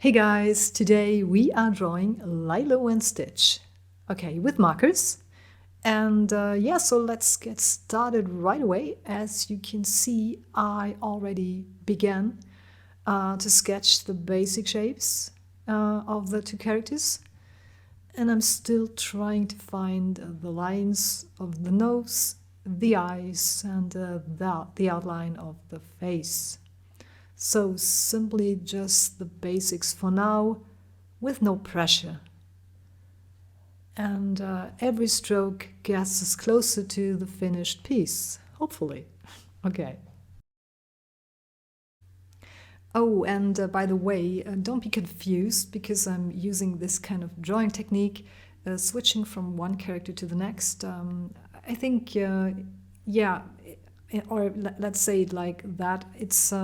Hey guys, today we are drawing Lilo and Stitch. Okay, with markers. And yeah, so let's get started right away. As you can see, I already began to sketch the basic shapes of the two characters. And I'm still trying to find the lines of the nose, the eyes, and the outline of the face. So simply just the basics for now, with no pressure. And every stroke gets us closer to the finished piece, hopefully. Okay. Oh, and by the way, don't be confused because I'm using this kind of drawing technique, switching from one character to the next. I think, yeah, or let's say it like that. It's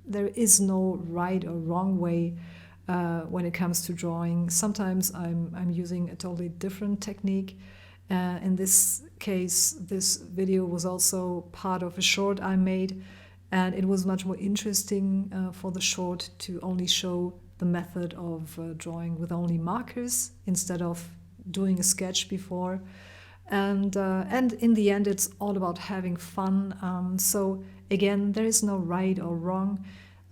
there is no right or wrong way when it comes to drawing. Sometimes I'm using a totally different technique. In this case, this video was also part of a short I made, and it was much more interesting for the short to only show the method of drawing with only markers instead of doing a sketch before. And in the end, it's all about having fun. So again, there is no right or wrong.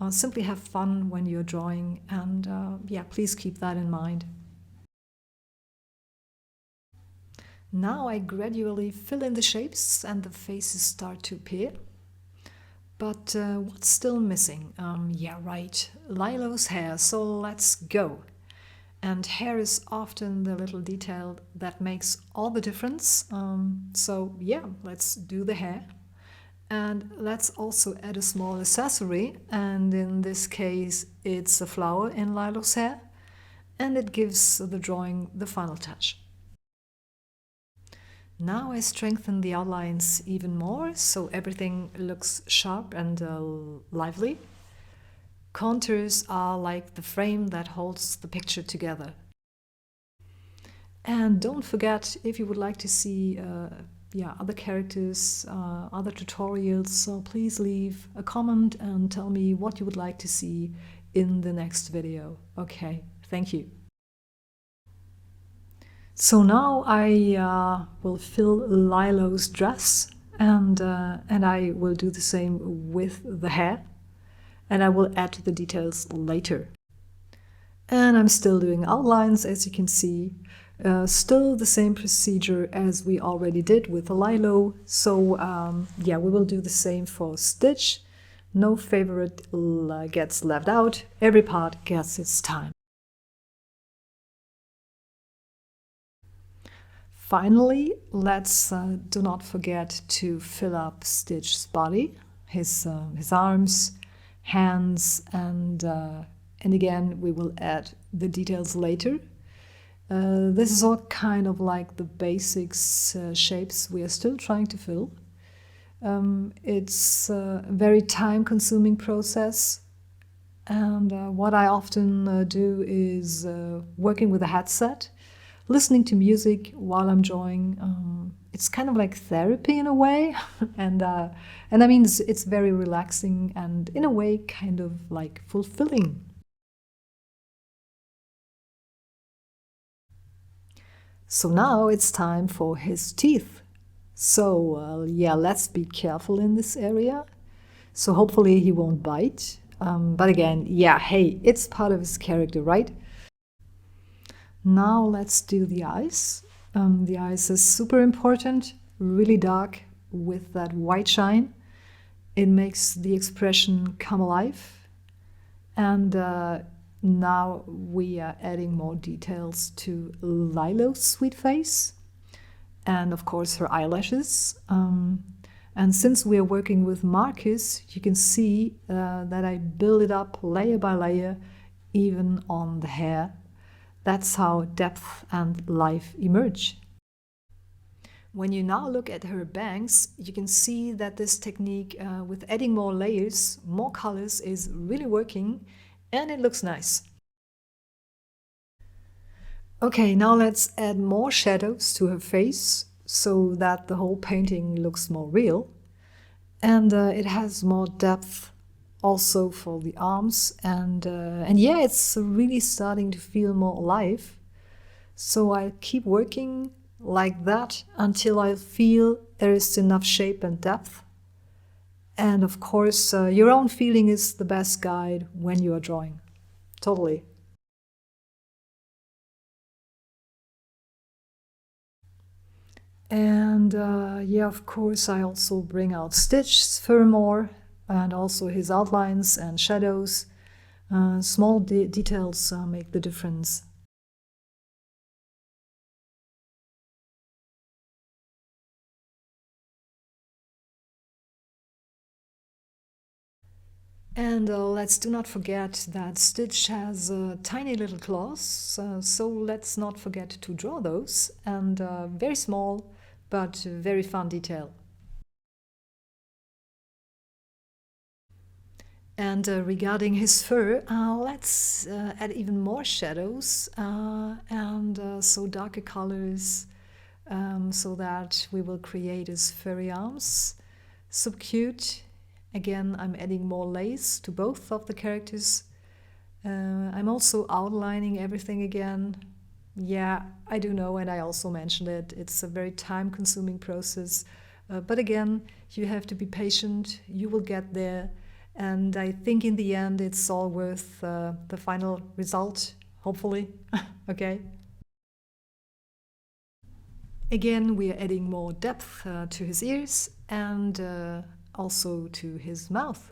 Simply have fun when you're drawing, and yeah, please keep that in mind. Now I gradually fill in the shapes and the faces start to appear. But what's still missing? Yeah, right, Lilo's hair, so let's go. And hair is often the little detail that makes all the difference. So yeah, let's do the hair. And let's also add a small accessory, and in this case it's a flower in Lilo's hair, and it gives the drawing the final touch. Now I strengthen the outlines even more, so everything looks sharp and lively. Contours are like the frame that holds the picture together. And don't forget, if you would like to see other characters, other tutorials, so please leave a comment and tell me what you would like to see in the next video. Okay, thank you. So now I will fill Lilo's dress, and I will do the same with the hair, and I will add the details later. And I'm still doing outlines, as you can see. Still the same procedure as we already did with the Lilo. So yeah, we will do the same for Stitch. No favorite gets left out. Every part gets its time. Finally, let's do not forget to fill up Stitch's body, his arms, hands, and again we will add the details later. This is all kind of like the basics shapes we are still trying to fill. It's a very time-consuming process, and what I often do is working with a headset, listening to music while I'm drawing. It's kind of like therapy in a way, and I mean it's very relaxing and in a way kind of like fulfilling. So now it's time for his teeth. So yeah, let's be careful in this area. So hopefully he won't bite. But again, yeah, hey, it's part of his character, right? Now let's do the eyes. The eyes is super important, really dark with that white shine. It makes the expression come alive. And now we are adding more details to Lilo's sweet face, and of course her eyelashes. And since we are working with markers, you can see that I build it up layer by layer, even on the hair. That's how depth and life emerge. When you now look at her bangs, you can see that this technique with adding more layers, more colors, is really working, and it looks nice. Okay, now let's add more shadows to her face so that the whole painting looks more real, and it has more depth also for the arms, and yeah, it's really starting to feel more alive. So I'll keep working like that until I feel there is enough shape and depth. And of course, your own feeling is the best guide when you are drawing. Totally. And yeah, of course, I also bring out Stitch's fur more, and also his outlines and shadows. Small details make the difference. And let's do not forget that Stitch has tiny little claws, so let's not forget to draw those. And very small, but very fun detail. And regarding his fur, let's add even more shadows and so darker colors, so that we will create his furry arms. So cute. Again, I'm adding more lace to both of the characters. I'm also outlining everything again. Yeah, I do know, and I also mentioned it. It's a very time-consuming process. But again, you have to be patient. You will get there. And I think in the end, it's all worth the final result, hopefully. Okay. Again, we are adding more depth to his ears and also to his mouth.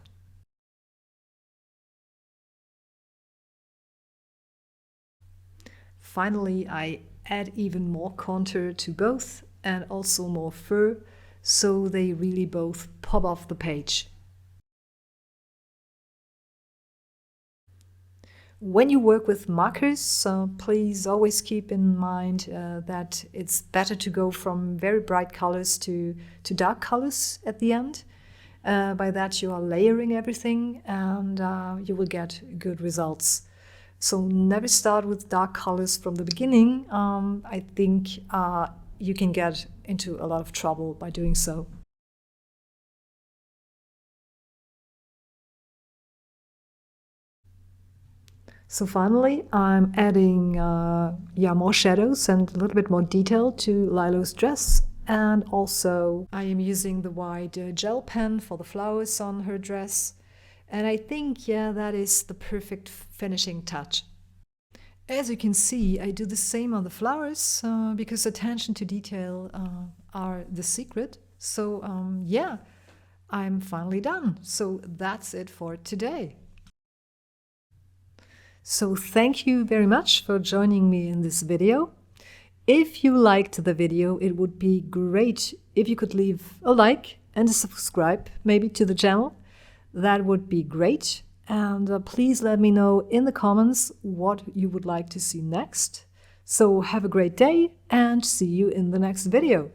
Finally, I add even more contour to both and also more fur, so they really both pop off the page. When you work with markers, please always keep in mind that it's better to go from very bright colors to dark colors at the end. By that you are layering everything and you will get good results. So never start with dark colors from the beginning. I think you can get into a lot of trouble by doing so. So finally, I'm adding more shadows and a little bit more detail to Lilo's dress. And also I am using the white gel pen for the flowers on her dress. And I think, yeah, that is the perfect finishing touch. As you can see, I do the same on the flowers because attention to detail are the secret. So yeah, I'm finally done. So that's it for today. So thank you very much for joining me in this video. If you liked the video, it would be great if you could leave a like and a subscribe maybe to the channel. That would be great. And please let me know in the comments what you would like to see next. So have a great day and see you in the next video.